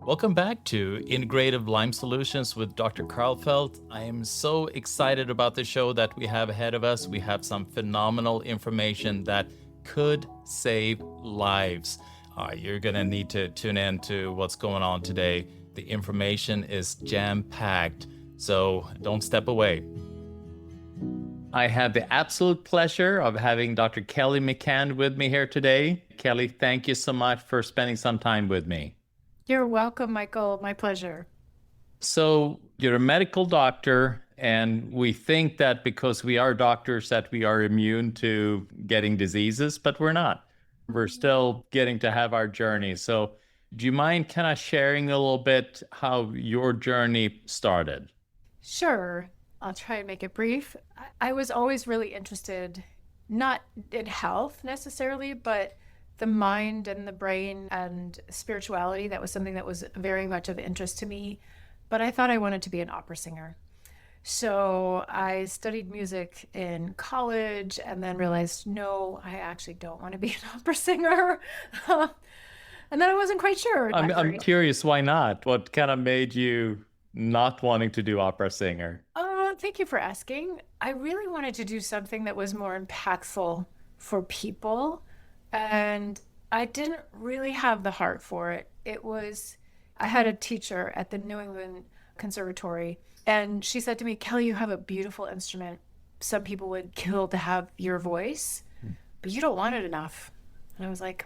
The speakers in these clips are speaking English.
Welcome back to Integrative Lyme Solutions with Dr. Karlfeldt. I am so excited about the show that we have ahead of us. We have some phenomenal information that could save lives. You're going to need to tune in to what's going on today. The information is jam-packed, so don't step away. I have the absolute pleasure of having Dr. Kelly McCann with me here today. Kelly, thank you so much for spending some time with me. You're welcome, Michael. My pleasure. So you're a medical doctor, and we think that because we are doctors that we are immune to getting diseases, but we're not. We're still getting to have our journey. So do you mind kind of sharing a little bit how your journey started? Sure. I'll try and make it brief. I was always really interested, not in health necessarily, but the mind and the brain and spirituality. That was something that was very much of interest to me. But I thought I wanted to be an opera singer. So I studied music in college and then realized, no, I actually don't want to be an opera singer. And then I wasn't quite sure. I'm curious, why not? What kind of made you not wanting to do opera singer? Thank you for asking. I really wanted to do something that was more impactful for people. And I didn't really have the heart for it. I had a teacher at the New England Conservatory, and she said to me, Kelly, you have a beautiful instrument. Some people would kill to have your voice, but you don't want it enough. And I was like,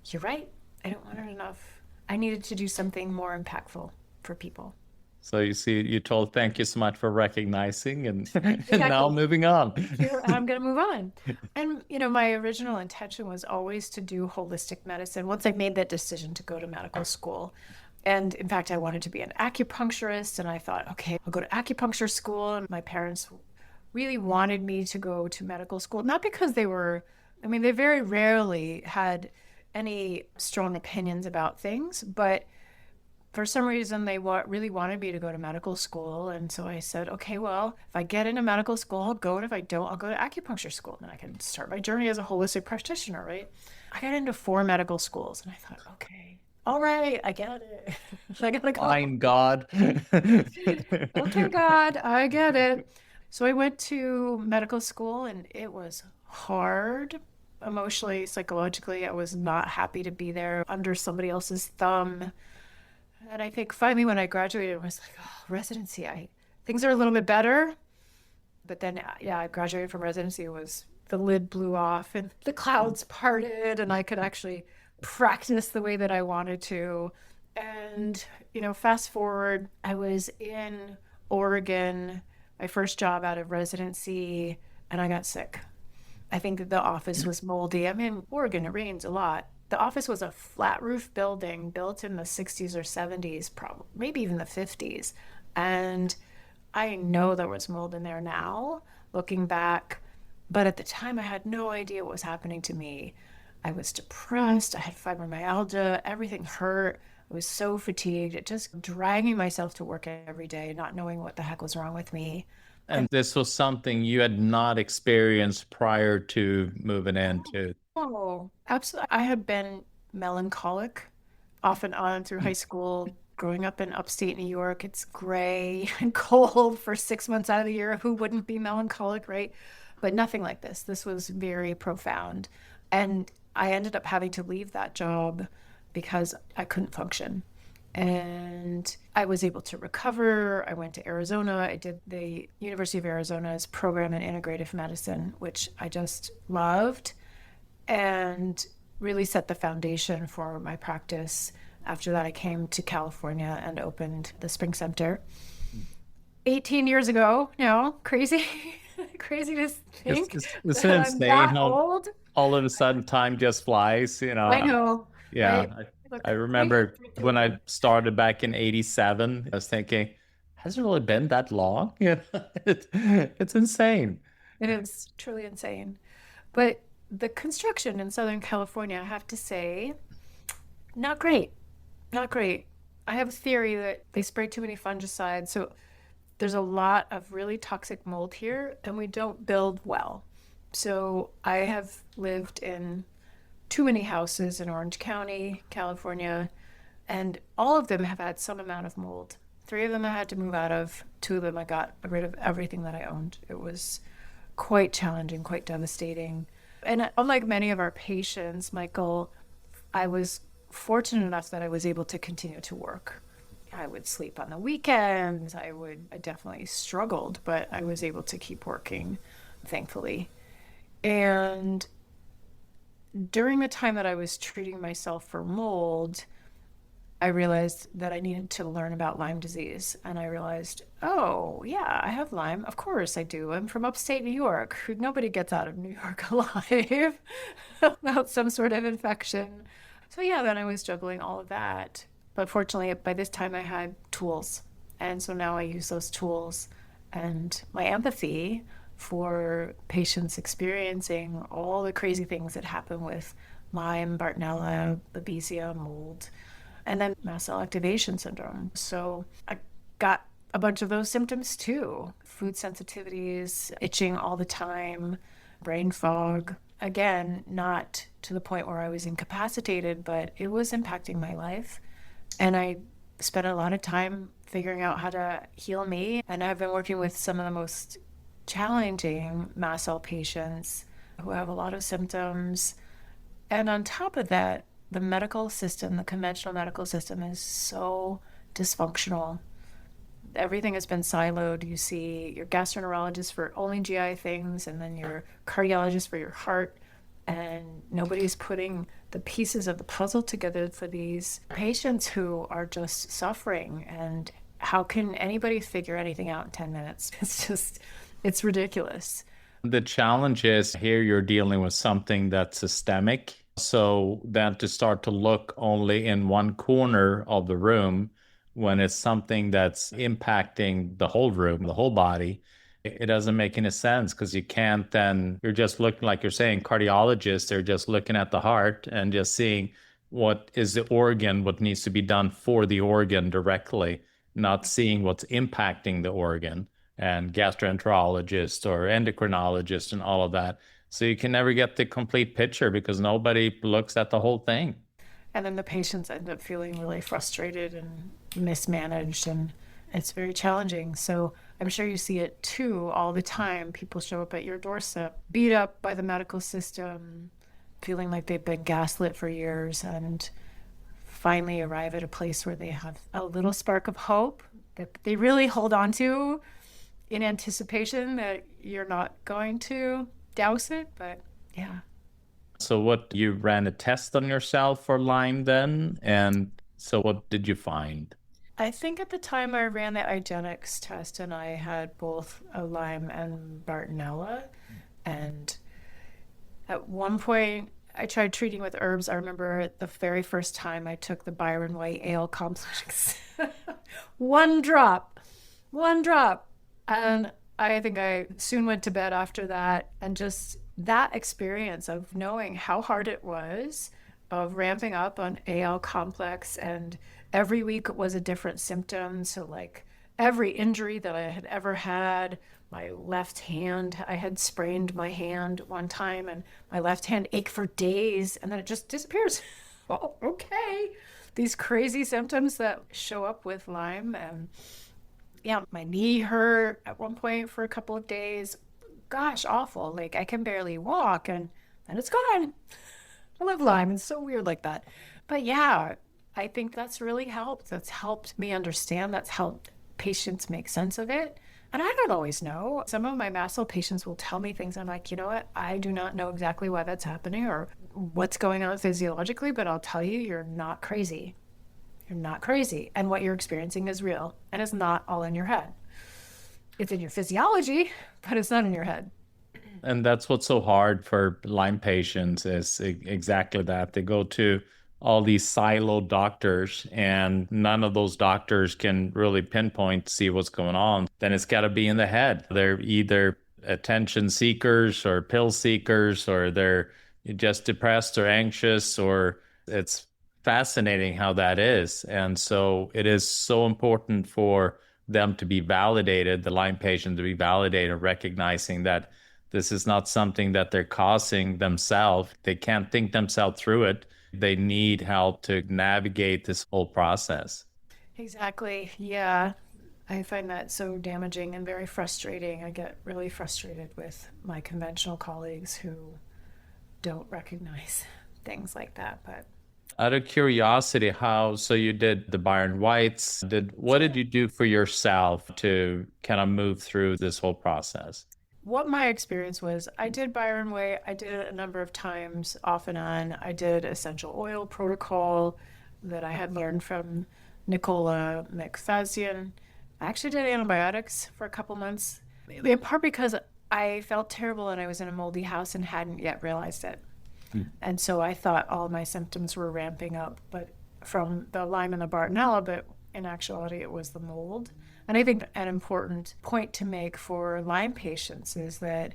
you're right. I don't want it enough. I needed to do something more impactful for people. So you see, you told thank you so much for recognizing and, Exactly. and now moving on. I'm going to move on. And, my original intention was always to do holistic medicine once I made that decision to go to medical school. And in fact, I wanted to be an acupuncturist. And I thought, okay, I'll go to acupuncture school. And my parents really wanted me to go to medical school, not because they very rarely had any strong opinions about things, but for some reason, they really wanted me to go to medical school. And so I said, okay, well, if I get into medical school, I'll go. And if I don't, I'll go to acupuncture school. And then I can start my journey as a holistic practitioner, right? I got into 4 medical schools. And I thought, okay, all right, I get it. I got to go. Fine, God. Okay, God, I get it. So I went to medical school, and it was hard. Emotionally, psychologically, I was not happy to be there under somebody else's thumb. And I think finally when I graduated, I was like, oh, residency, things are a little bit better. But then, I graduated from residency, the lid blew off and the clouds parted, and I could actually practice the way that I wanted to. And, fast forward, I was in Oregon, my first job out of residency, and I got sick. I think that the office was moldy. I'm in Oregon, it rains a lot. The office was a flat roof building built in the 60s or 70s, probably, maybe even the 50s. And I know there was mold in there now, looking back. But at the time, I had no idea what was happening to me. I was depressed. I had fibromyalgia. Everything hurt. I was so fatigued, just dragging myself to work every day, not knowing what the heck was wrong with me. And this was something you had not experienced prior to moving into. Oh, absolutely. I had been melancholic off and on through high school. Growing up in upstate New York, it's gray and cold for 6 months out of the year. Who wouldn't be melancholic, right? But nothing like this. This was very profound. And I ended up having to leave that job because I couldn't function. And I was able to recover. I went to Arizona. I did the University of Arizona's program in integrative medicine, which I just loved, and really set the foundation for my practice. After that, I came to California and opened the Spring Center 18 years ago. Crazy, crazy to think It's that I'm insane that how old. all of a sudden time just flies, I know. Yeah, Right? I remember when I started back in 87, I was thinking, has it really been that long? It's insane. It is truly insane. But the construction in Southern California, I have to say, not great. Not great. I have a theory that they spray too many fungicides. So there's a lot of really toxic mold here, and we don't build well. So I have lived in too many houses in Orange County, California, And all of them have had some amount of mold. Three of them I had to move out of. Two of them I got rid of everything that I owned. It was quite challenging, quite devastating. And unlike many of our patients, Michael, I was fortunate enough that I was able to continue to work. I would sleep on the weekends. I definitely struggled, but I was able to keep working, thankfully. And during the time that I was treating myself for mold, I realized that I needed to learn about Lyme disease. And I realized, oh, yeah, I have Lyme. Of course I do. I'm from upstate New York. Nobody gets out of New York alive without some sort of infection. So, yeah, then I was juggling all of that. But fortunately, by this time, I had tools. And so now I use those tools and my empathy for patients experiencing all the crazy things that happen with Lyme, Bartonella, Babesia, mold, and then Mast Cell Activation Syndrome. So I got a bunch of those symptoms too. Food sensitivities, itching all the time, brain fog. Again, not to the point where I was incapacitated, but it was impacting my life. And I spent a lot of time figuring out how to heal me. And I've been working with some of the most challenging mast cell patients who have a lot of symptoms. And on top of that, the medical system, the conventional medical system is so dysfunctional. Everything has been siloed. You see your gastroenterologist for only GI things, and then your cardiologist for your heart. And nobody's putting the pieces of the puzzle together for these patients who are just suffering. And how can anybody figure anything out in 10 minutes? It's ridiculous. The challenge is here you're dealing with something that's systemic. So then to start to look only in one corner of the room when it's something that's impacting the whole room, the whole body, it doesn't make any sense because you can't then, you're just looking, like you're saying, cardiologists, they're just looking at the heart and just seeing what is the organ, what needs to be done for the organ directly, not seeing what's impacting the organ, and gastroenterologist or endocrinologist and all of that. So you can never get the complete picture because nobody looks at the whole thing. And then the patients end up feeling really frustrated and mismanaged, and it's very challenging. So I'm sure you see it too all the time. People show up at your doorstep, beat up by the medical system, feeling like they've been gaslit for years, and finally arrive at a place where they have a little spark of hope that they really hold on to in anticipation that you're not going to douse it. But yeah. So what, you ran a test on yourself for Lyme then? And so what did you find? I think at the time I ran the IGeneX test and I had both a Lyme and Bartonella. And at one point I tried treating with herbs. I remember the very first time I took the Byron White Ale complex. One drop. And I think I soon went to bed after that. And just that experience of knowing how hard it was, of ramping up on AL complex, and every week was a different symptom. So like every injury that I had ever had, my left hand, I had sprained my hand one time and my left hand ached for days and then it just disappears. Oh, okay. These crazy symptoms that show up with Lyme. And yeah, my knee hurt at one point for a couple of days. Gosh, awful. Like I can barely walk and then it's gone. I love Lyme. It's so weird like that. But yeah, I think that's really helped. That's helped me understand. That's helped patients make sense of it. And I don't always know. Some of my mast cell patients will tell me things. I'm like, you know what? I do not know exactly why that's happening or what's going on physiologically, but I'll tell you, you're not crazy. You're not crazy. And what you're experiencing is real and it's not all in your head. It's in your physiology, but it's not in your head. And that's what's so hard for Lyme patients is exactly that. They go to all these siloed doctors and none of those doctors can really pinpoint, see what's going on. Then it's got to be in the head. They're either attention seekers or pill seekers, or they're just depressed or anxious, or it's fascinating how that is. And so it is so important for them to be validated, the Lyme patient to be validated, recognizing that this is not something that they're causing themselves. They can't think themselves through it. they need help to navigate this whole process. Exactly. Yeah. I find that so damaging and very frustrating. I get really frustrated with my conventional colleagues who don't recognize things like that. But Out of curiosity, so you did the Byron Whites, what did you do for yourself to kind of move through this whole process? what my experience was, I did Byron Way. I did it a number of times off and on. I did essential oil protocol that I had learned from Nicola McFazian. I actually did antibiotics for a couple months, in part because I felt terrible and I was in a moldy house and hadn't yet realized it. And so I thought all my symptoms were ramping up, but from the Lyme and the Bartonella, but in actuality, it was the mold. And I think an important point to make for Lyme patients is that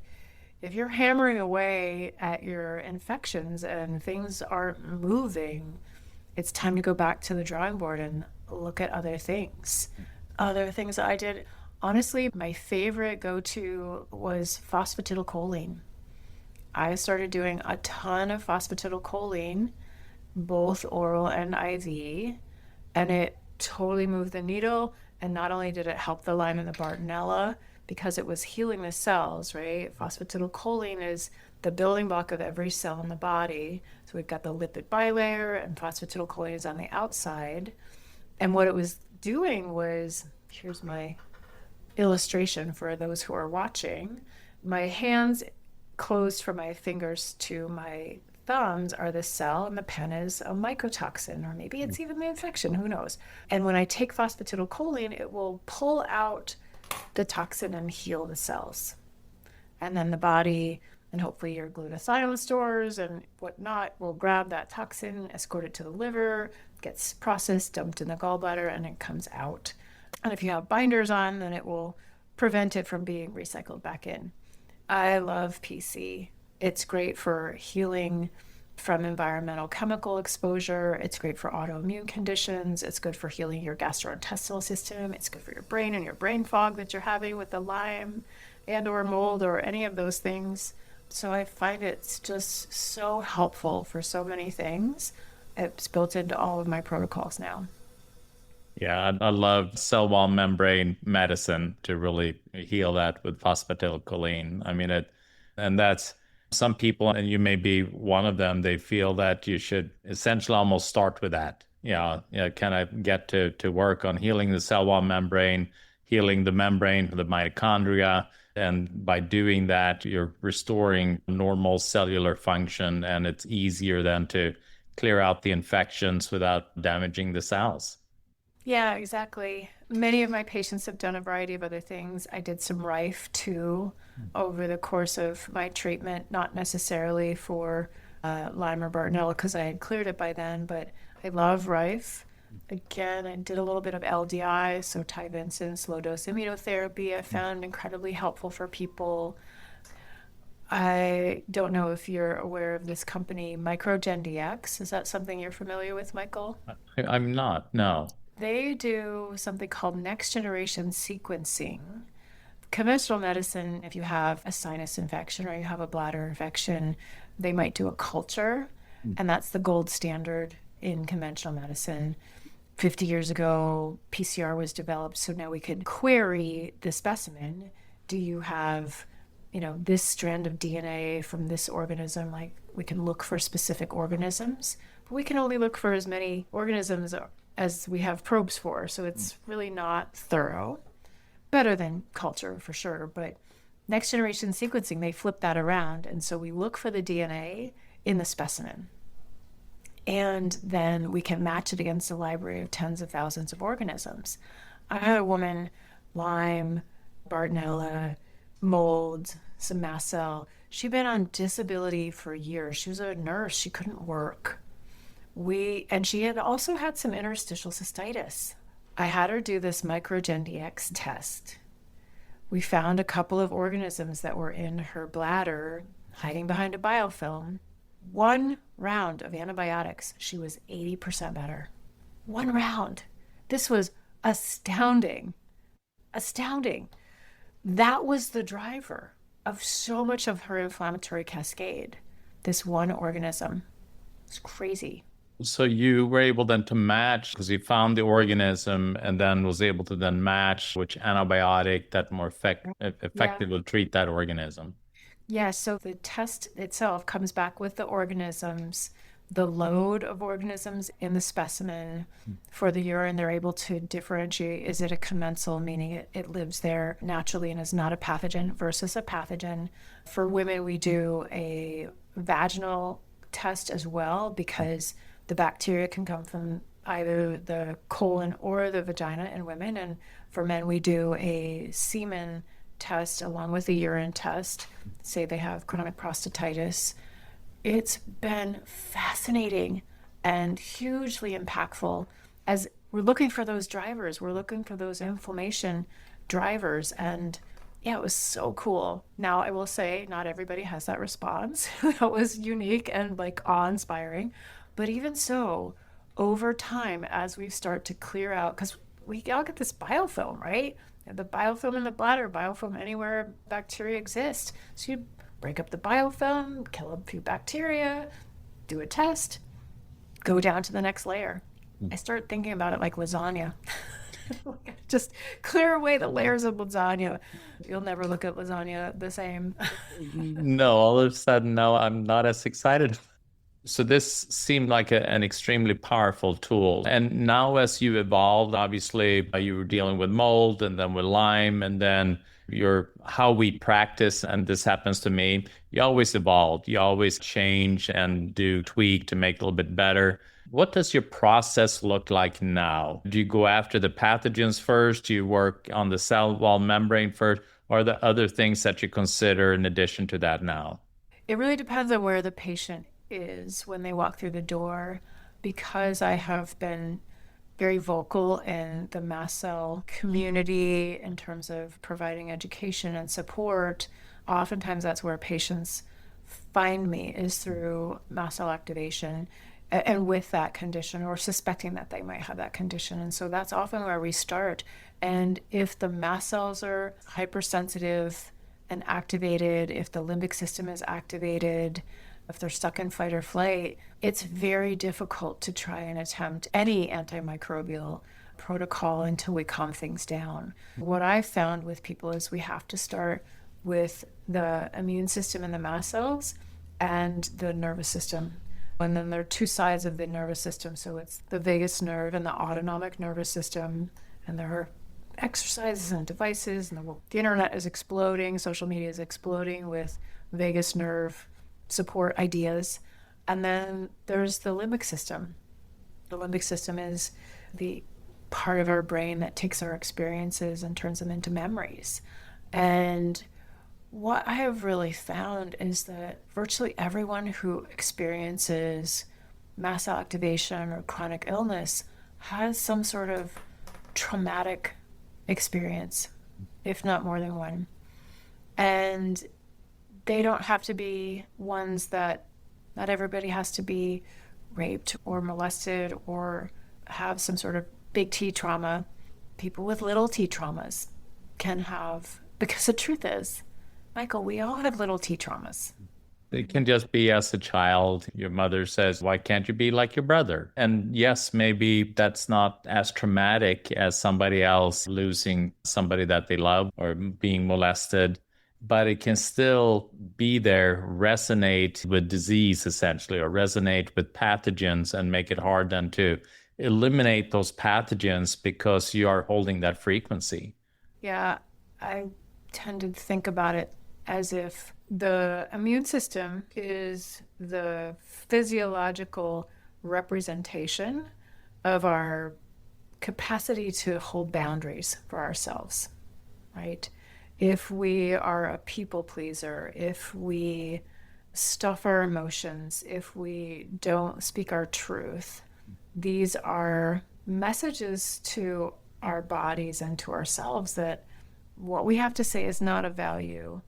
if you're hammering away at your infections and things aren't moving, it's time to go back to the drawing board and look at other things. Other things that I did, honestly, my favorite go-to was phosphatidylcholine. I started doing a ton of phosphatidylcholine, both oral and IV, and it totally moved the needle. And not only did it help the Lyme and the Bartonella, because it was healing the cells, right? Phosphatidylcholine is the building block of every cell in the body. So we've got the lipid bilayer, and phosphatidylcholine is on the outside. And what it was doing was, here's my illustration for those who are watching. My hands closed from my fingers to my thumbs are the cell, and the pen is a mycotoxin, or maybe it's even the infection, who knows. And when I take phosphatidylcholine, it will pull out the toxin and heal the cells. And then the body, and hopefully your glutathione stores and whatnot, will grab that toxin, escort it to the liver, gets processed, dumped in the gallbladder, and it comes out. And if you have binders on, then it will prevent it from being recycled back in. I love PC. It's great for healing from environmental chemical exposure. It's great for autoimmune conditions. It's good for healing your gastrointestinal system. It's good for your brain and your brain fog that you're having with the Lyme and or mold or any of those things. So I find it's just so helpful for so many things. It's built into all of my protocols now. Yeah, I love cell wall membrane medicine to really heal that with phosphatidylcholine. I mean, and that's some people, and you may be one of them, they feel that you should essentially almost start with that. Kind of get to work on healing the cell wall membrane, healing the membrane, the mitochondria. And by doing that, you're restoring normal cellular function, and it's easier then to clear out the infections without damaging the cells. Yeah, exactly. Many of my patients have done a variety of other things. I did some Rife too over the course of my treatment, not necessarily for Lyme or Bartonella because I had cleared it by then, but I love Rife. Again, I did a little bit of LDI, so Tyvansins, low dose immunotherapy, I found incredibly helpful for people. I don't know if you're aware of this company, MicroGenDx. Is that something you're familiar with, Michael? I'm not, no. They do something called next generation sequencing. Conventional medicine, if you have a sinus infection or you have a bladder infection, they might do a culture, and that's the gold standard in conventional medicine. 50 years ago, PCR was developed, so now we could query the specimen. Do you have, this strand of DNA from this organism? Like, we can look for specific organisms, but we can only look for as many organisms as we have probes for, so it's really not thorough. Better than culture for sure, but next generation sequencing, they flip that around, and so we look for the DNA in the specimen, and then we can match it against a library of tens of thousands of organisms. I had a woman, Lyme, Bartonella, mold, some mast cell. She'd been on disability for years. She was a nurse. She couldn't work. And she had also had some interstitial cystitis. I had her do this MicroGenDx test. We found a couple of organisms that were in her bladder hiding behind a biofilm. One round of antibiotics, she was 80% better. One round. This was astounding. Astounding. That was the driver of so much of her inflammatory cascade, this one organism. It's crazy. So you were able then to match because you found the organism and then was able to then match which antibiotic that more Yeah. effective will treat that organism. Yeah, so the test itself comes back with the organisms, the load of organisms in the specimen for the urine. They're able to differentiate, is it a commensal, meaning it lives there naturally and is not a pathogen, versus a pathogen. For women, we do a vaginal test as well because the bacteria can come from either the colon or the vagina in women. And for men, we do a semen test along with a urine test, say they have chronic prostatitis. It's been fascinating and hugely impactful as we're looking for those drivers. We're looking for those inflammation drivers. And yeah, it was so cool. Now, I will say, not everybody has that response. That was unique and like awe-inspiring. But even so, over time, as we start to clear out, because we all get this biofilm, right? The biofilm in the bladder, biofilm anywhere bacteria exist. So you break up the biofilm, kill a few bacteria, do a test, go down to the next layer. I start thinking about it like lasagna. Just clear away the layers of lasagna. You'll never look at lasagna the same. No, all of a sudden, no, I'm not as excited. So this seemed like an extremely powerful tool. And now as you evolved, obviously you were dealing with mold and then with Lyme and then your how we practice, and this happens to me, you always evolve, you always change and do tweak to make it a little bit better. What does your process look like now? Do you go after the pathogens first? Do you work on the cell wall membrane first? Or are there other things that you consider in addition to that now? It really depends on where the patient is when they walk through the door. Because I have been very vocal in the mast cell community in terms of providing education and support, oftentimes that's where patients find me, is through mast cell activation and with that condition or suspecting that they might have that condition. And so that's often where we start. And if the mast cells are hypersensitive and activated, if the limbic system is activated, if they're stuck in fight or flight, it's very difficult to try and attempt any antimicrobial protocol until we calm things down. What I've found with people is we have to start with the immune system and the mast cells and the nervous system. And then there are two sides of the nervous system. So it's the vagus nerve and the autonomic nervous system. And there are exercises and devices, and the internet is exploding, social media is exploding with vagus nerve support ideas. And then there's the limbic system. The limbic system is the part of our brain that takes our experiences and turns them into memories. And what I have really found is that virtually everyone who experiences mast cell activation or chronic illness has some sort of traumatic experience, if not more than one. And they don't have to be ones that, not everybody has to be raped or molested or have some sort of big T trauma. People with little t traumas can have, because the truth is, Michael, we all have little t traumas. It can just be as a child, your mother says, why can't you be like your brother? And yes, maybe that's not as traumatic as somebody else losing somebody that they love or being molested, but it can still be there, resonate with disease essentially, or resonate with pathogens and make it hard then to eliminate those pathogens because you are holding that frequency. Yeah, I tend to think about it as if the immune system is the physiological representation of our capacity to hold boundaries for ourselves, right? If we are a people pleaser, if we stuff our emotions, if we don't speak our truth, these are messages to our bodies and to ourselves that what we have to say is not of value.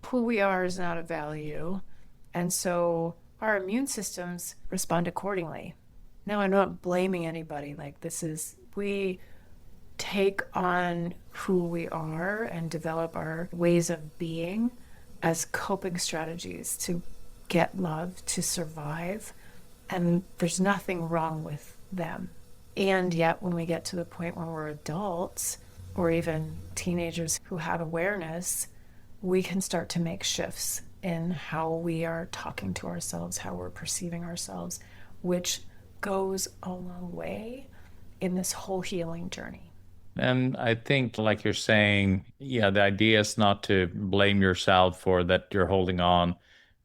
Who we are is not of value. And so our immune systems respond accordingly. Now, I'm not blaming anybody. Like, this is, we take on who we are and develop our ways of being as coping strategies to get love, to survive. and there's nothing wrong with them. And yet, when we get to the point when we're adults or even teenagers who have awareness, we can start to make shifts in how we are talking to ourselves, how we're perceiving ourselves, which goes a long way in this whole healing journey. And I think, like you're saying, yeah, the idea is not to blame yourself for that you're holding on,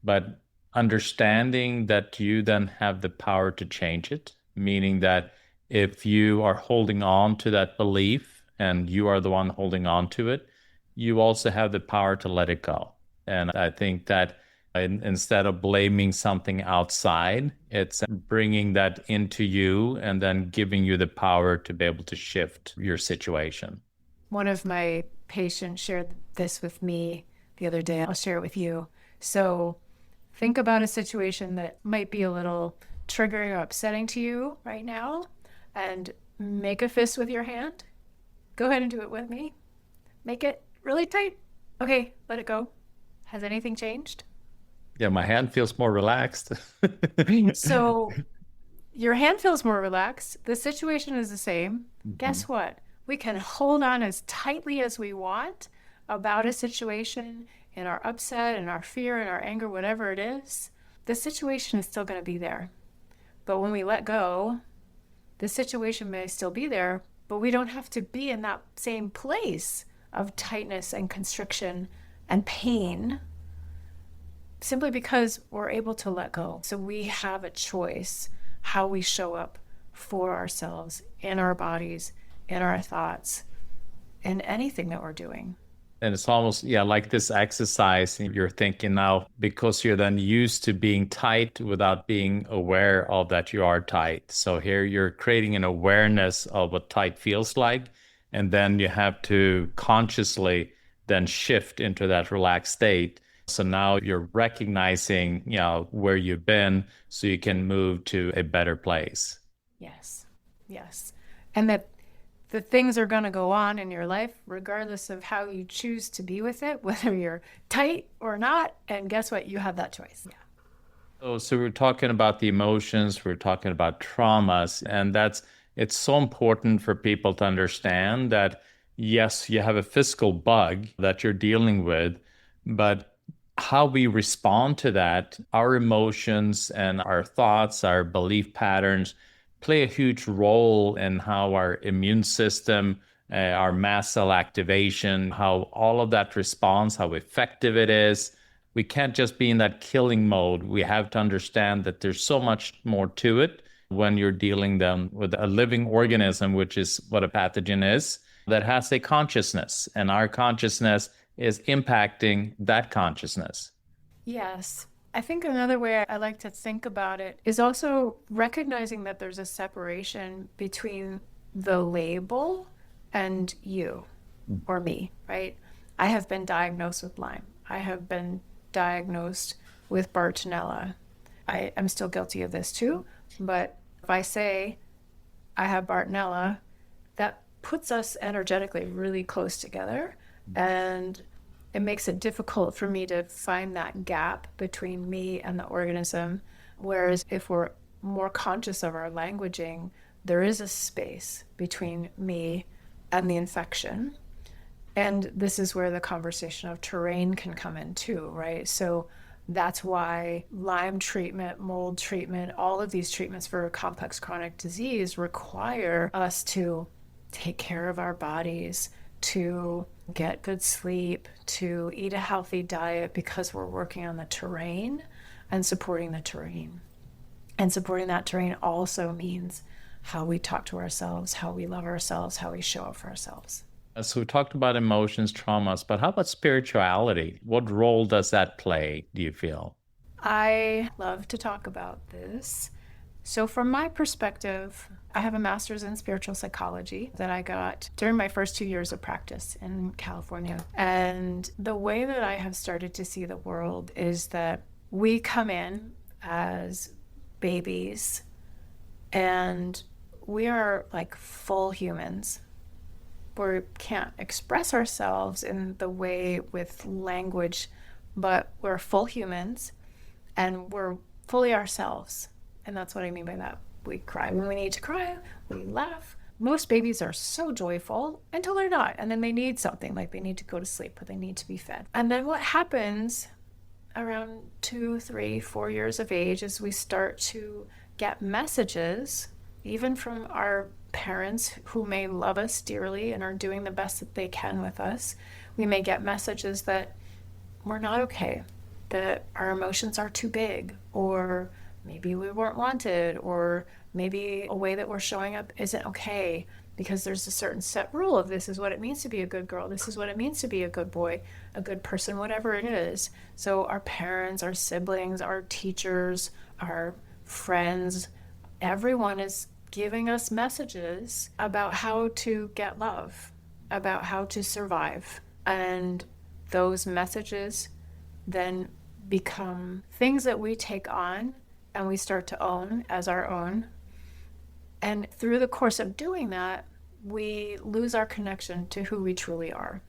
but understanding that you then have the power to change it, meaning that if you are holding on to that belief and you are the one holding on to it, you also have the power to let it go. And I think that instead of blaming something outside, it's bringing that into you and then giving you the power to be able to shift your situation. One of my patients shared this with me the other day. I'll share it with you. So think about a situation that might be a little triggering or upsetting to you right now, and make a fist with your hand. Go ahead and do it with me. Make it really tight. Okay, let it go. Has anything changed? Yeah, my hand feels more relaxed. So your hand feels more relaxed. The situation is the same. Mhm. Guess what? We can hold on as tightly as we want about a situation in our upset and our fear and our anger, whatever it is. The situation is still going to be there. But when we let go, the situation may still be there, but we don't have to be in that same place of tightness and constriction and pain, simply because we're able to let go. So we have a choice how we show up for ourselves, in our bodies, in our thoughts, in anything that we're doing. And it's almost, yeah, like this exercise. You're thinking now, because you're then used to being tight without being aware of that you are tight. So here you're creating an awareness of what tight feels like. And then you have to consciously then shift into that relaxed state. So now you're recognizing, where you've been so you can move to a better place. Yes, yes. And that the things are going to go on in your life, regardless of how you choose to be with it, whether you're tight or not. And guess what? You have that choice. Yeah. So we're talking about the emotions, we're talking about traumas, and it's so important for people to understand that, yes, you have a physical bug that you're dealing with, but how we respond to that, our emotions and our thoughts, our belief patterns play a huge role in how our immune system, our mast cell activation, how all of that responds, how effective it is. We can't just be in that killing mode. We have to understand that there's so much more to it when you're dealing them with a living organism, which is what a pathogen is, that has a consciousness. And our consciousness is impacting that consciousness. Yes. I think another way I like to think about it is also recognizing that there's a separation between the label and you or me, right? I have been diagnosed with Lyme. I have been diagnosed with Bartonella. I am still guilty of this too, but if I say I have Bartonella, that puts us energetically really close together, and it makes it difficult for me to find that gap between me and the organism. Whereas if we're more conscious of our languaging, there is a space between me and the infection. And this is where the conversation of terrain can come in too, right? So that's why Lyme treatment, mold treatment, all of these treatments for complex chronic disease require us to take care of our bodies, to get good sleep, to eat a healthy diet, because we're working on the terrain and supporting the terrain. And supporting that terrain also means how we talk to ourselves, how we love ourselves, how we show up for ourselves. So we talked about emotions, traumas, but how about spirituality? What role does that play, do you feel? I love to talk about this. So from my perspective, I have a master's in spiritual psychology that I got during my first 2 years of practice in California. And the way that I have started to see the world is that we come in as babies and we are like full humans. We can't express ourselves in the way with language, but we're full humans and we're fully ourselves. And that's what I mean by that. We cry when we need to cry. We laugh. Most babies are so joyful until they're not. And then they need something, like they need to go to sleep or they need to be fed. And then what happens around 2, 3, 4 years of age is we start to get messages, even from our parents who may love us dearly and are doing the best that they can with us. We may get messages that we're not okay, that our emotions are too big, or maybe we weren't wanted, or maybe a way that we're showing up isn't okay, because there's a certain set rule of this is what it means to be a good girl, this is what it means to be a good boy, a good person, whatever it is. So our parents, our siblings, our teachers, our friends, everyone is giving us messages about how to get love, about how to survive. And those messages then become things that we take on and we start to own as our own. And through the course of doing that, we lose our connection to who we truly are.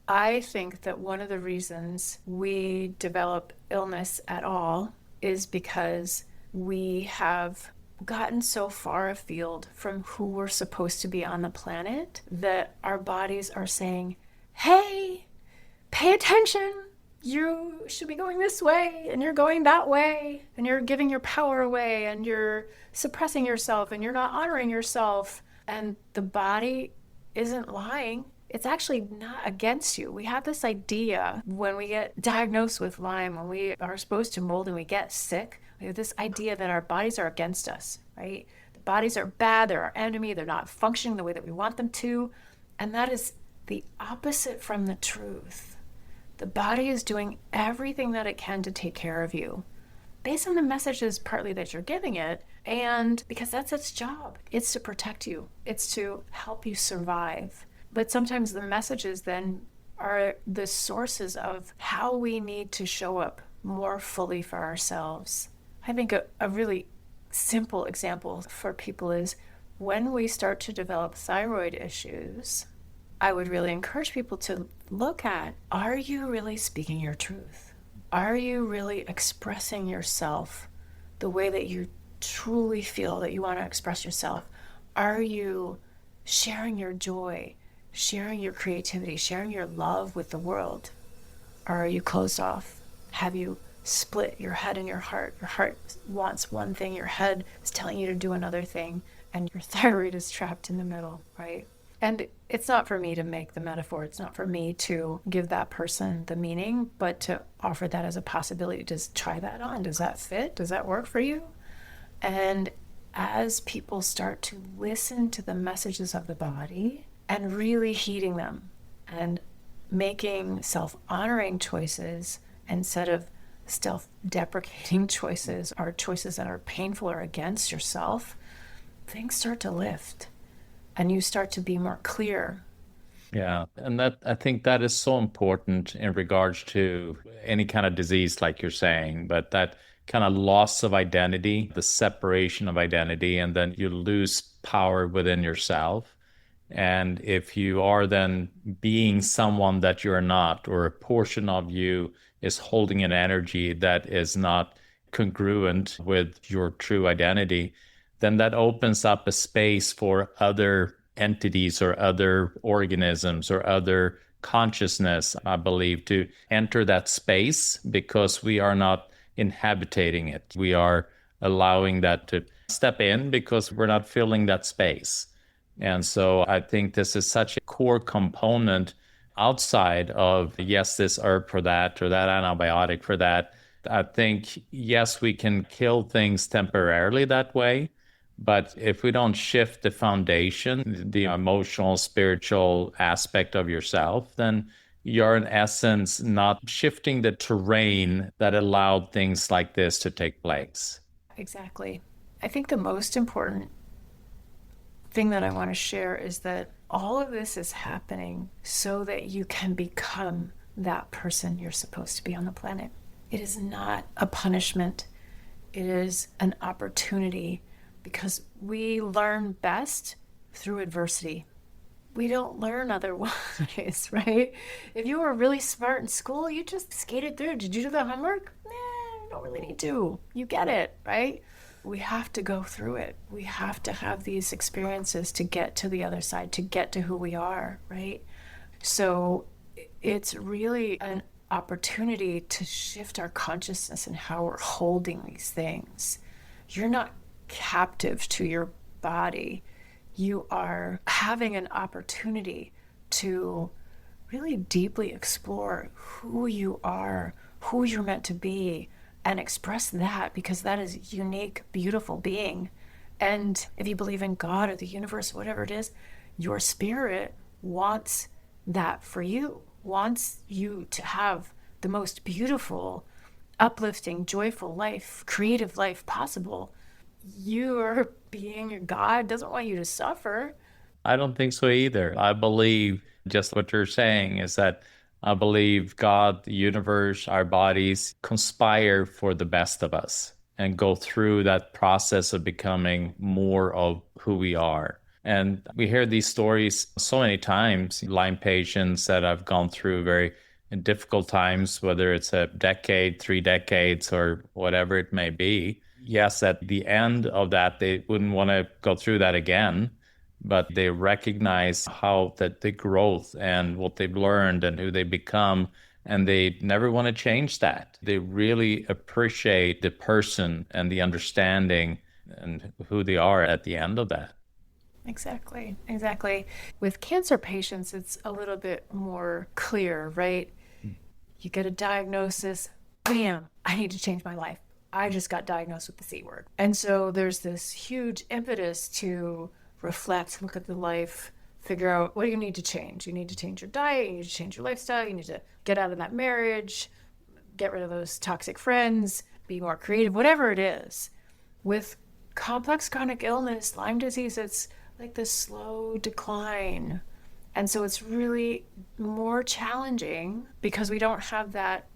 I think that one of the reasons we develop illness at all is because we have gotten so far afield from who we're supposed to be on the planet that our bodies are saying, hey, pay attention. You should be going this way and you're going that way and you're giving your power away and you're suppressing yourself and you're not honoring yourself. And the body isn't lying. It's actually not against you. We have this idea when we get diagnosed with Lyme, when we are exposed to mold and we get sick, we have this idea that our bodies are against us, right? The bodies are bad, they're our enemy, they're not functioning the way that we want them to. And that is the opposite from the truth. The body is doing everything that it can to take care of you, based on the messages partly that you're giving it, and because that's its job. It's to protect you. It's to help you survive. But sometimes the messages then are the sources of how we need to show up more fully for ourselves. I think a really simple example for people is when we start to develop thyroid issues, I would really encourage people to look at, are you really speaking your truth? Are you really expressing yourself the way that you truly feel that you want to express yourself? Are you sharing your joy, sharing your creativity, sharing your love with the world? Or are you closed off? Have you split your head and your heart? Your heart wants one thing, your head is telling you to do another thing, and your thyroid is trapped in the middle, right? And it's not for me to make the metaphor. It's not for me to give that person the meaning, but to offer that as a possibility. Just try that on. Does that fit? Does that work for you? And as people start to listen to the messages of the body and really heeding them and making self-honoring choices instead of self-deprecating choices or choices that are painful or against yourself, things start to lift. And you start to be more clear. Yeah, and that I think that is so important in regards to any kind of disease, like you're saying, but that kind of loss of identity, the separation of identity, and then you lose power within yourself. And if you are then being someone that you're not, or a portion of you is holding an energy that is not congruent with your true identity, then that opens up a space for other entities or other organisms or other consciousness, I believe, to enter that space because we are not inhabiting it. We are allowing that to step in because we're not filling that space. And so I think this is such a core component outside of, yes, this herb for that or that antibiotic for that. I think, yes, we can kill things temporarily that way. But if we don't shift the foundation, the emotional, spiritual aspect of yourself, then you're in essence not shifting the terrain that allowed things like this to take place. Exactly. I think the most important thing that I want to share is that all of this is happening so that you can become that person you're supposed to be on the planet. It is not a punishment. It is an opportunity, because we learn best through adversity. We don't learn otherwise, right? If you were really smart in school, you just skated through. Did you do the homework? Nah, you don't really need to. You get it, right? we have to go through it. We have to have these experiences to get to the other side, to get to who we are, right? So it's really an opportunity to shift our consciousness and how we're holding these things. You're not captive to your body. You are having an opportunity to really deeply explore who you are, who you're meant to be, and express that, because that is unique, beautiful being. And if you believe in God or the universe, whatever it is, your spirit wants that for you, wants you to have the most beautiful, uplifting, joyful life, creative life possible. Your being, God doesn't want you to suffer. I don't think so either. I believe just what you're saying is that I believe God, the universe, our bodies conspire for the best of us and go through that process of becoming more of who we are. And we hear these stories so many times, Lyme patients that have gone through very difficult times, whether it's a decade, 3 decades, or whatever it may be. Yes, at the end of that, they wouldn't want to go through that again, but they recognize how that the growth and what they've learned and who they become, and they never want to change that. They really appreciate the person and the understanding and who they are at the end of that. Exactly, exactly. With cancer patients, it's a little bit more clear, right? You get a diagnosis, bam, I need to change my life. I just got diagnosed with the C word. And so there's this huge impetus to reflect, look at the life, figure out what do you need to change. You need to change your diet, you need to change your lifestyle, you need to get out of that marriage, get rid of those toxic friends, be more creative, whatever it is. With complex chronic illness, Lyme disease, it's like this slow decline. And so it's really more challenging because we don't have that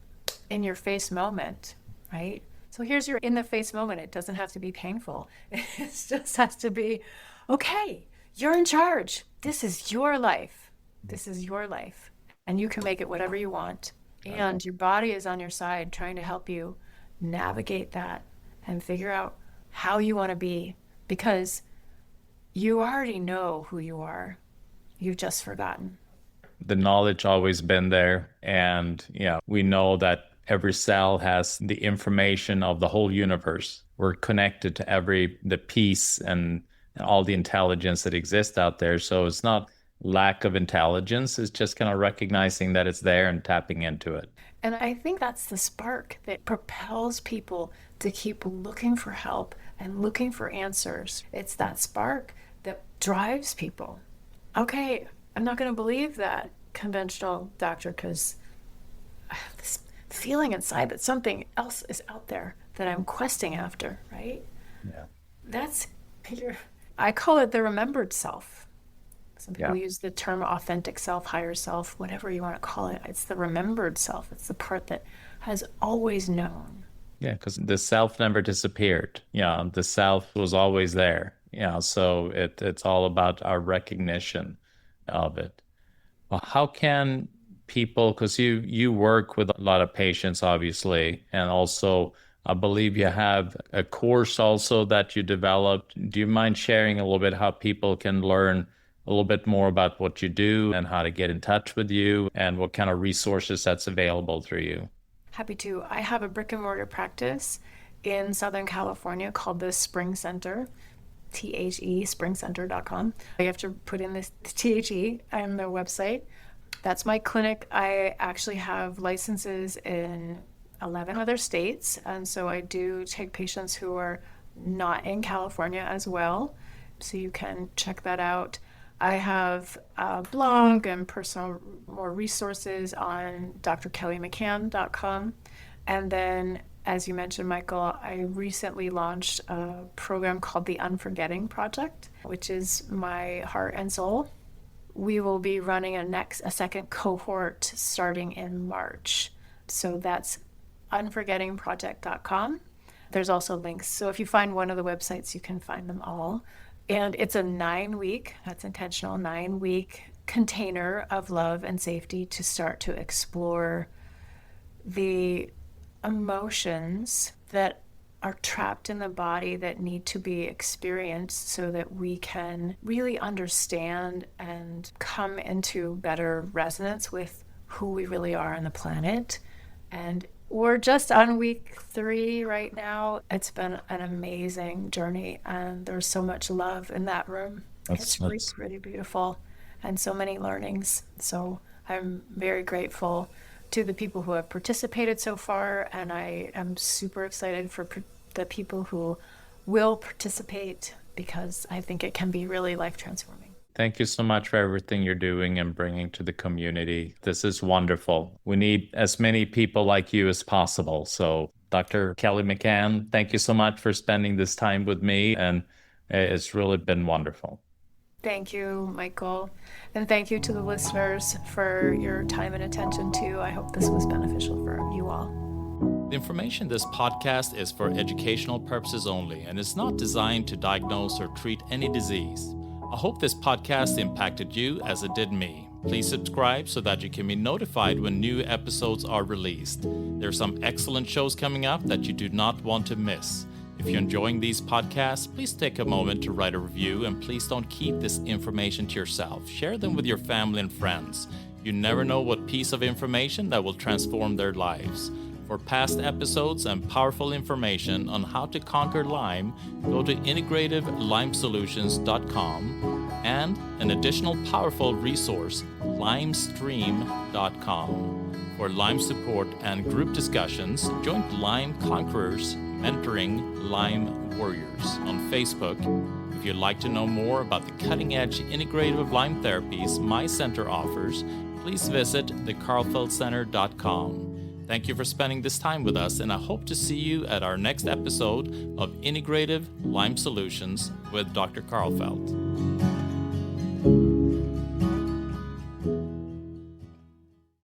in your face moment, right? So here's your in the face moment. It doesn't have to be painful. It just has to be, okay, you're in charge. This is your life. This is your life. And you can make it whatever you want. And your body is on your side trying to help you navigate that and figure out how you want to be, because you already know who you are. You've just forgotten. The knowledge always been there. And yeah, we know that every cell has the information of the whole universe. We're connected to the piece and all the intelligence that exists out there. So it's not lack of intelligence. It's just kind of recognizing that it's there and tapping into it. And I think that's the spark that propels people to keep looking for help and looking for answers. It's that spark that drives people. Okay, I'm not going to believe that conventional doctor because I have this feeling inside that something else is out there that I'm questing after, right? Yeah. That's I call it the remembered self. Some people use the term authentic self, higher self, whatever you want to call it. It's the remembered self. It's the part that has always known. Yeah, because the self never disappeared. Yeah, the self was always there. Yeah, so it's all about our recognition of it. Well, how can people, because you work with a lot of patients, obviously, and also I believe you have a course also that you developed. Do you mind sharing a little bit how people can learn a little bit more about what you do and how to get in touch with you and what kind of resources that's available through you? Happy to. I have a brick and mortar practice in Southern California called the Spring Center, THE, springcenter.com. You have to put in this THE on the website. That's my clinic. I actually have licenses in 11 other states, and so I do take patients who are not in California as well, so you can check that out. I have a blog and personal more resources on drkellymccann.com. And then, as you mentioned, Michael, I recently launched a program called the Unforgetting Project, which is my heart and soul. We will be running a second cohort starting in March. So that's unforgettingproject.com. There's also links. So if you find one of the websites, you can find them all. And it's a 9-week, that's intentional, 9-week container of love and safety to start to explore the emotions that are trapped in the body that need to be experienced so that we can really understand and come into better resonance with who we really are on the planet. And we're just on week 3 right now. It's been an amazing journey, and there's so much love in that room. It's really pretty beautiful, and so many learnings. So I'm very grateful to the people who have participated so far, and I am super excited for the people who will participate, because I think it can be really life transforming. Thank you so much for everything you're doing and bringing to the community. This is wonderful. We need as many people like you as possible. So, Dr. Kelly McCann, thank you so much for spending this time with me, and it's really been wonderful. Thank you, Michael. And thank you to the listeners for your time and attention, too. I hope this was beneficial for you all. The information in this podcast is for educational purposes only and is not designed to diagnose or treat any disease. I hope this podcast impacted you as it did me. Please subscribe so that you can be notified when new episodes are released. There are some excellent shows coming up that you do not want to miss. If you're enjoying these podcasts, please take a moment to write a review, and please don't keep this information to yourself. Share them with your family and friends. You never know what piece of information that will transform their lives. For past episodes and powerful information on how to conquer Lyme, go to integrativelymesolutions.com, and an additional powerful resource, lymestream.com. For Lyme support and group discussions, join Lyme Conquerors Mentoring Lyme Warriors on Facebook. If you'd like to know more about the cutting-edge integrative Lyme therapies my center offers, please visit thekarlfeldcenter.com. Thank you for spending this time with us, and I hope to see you at our next episode of Integrative Lyme Solutions with Dr. Karlfeldt.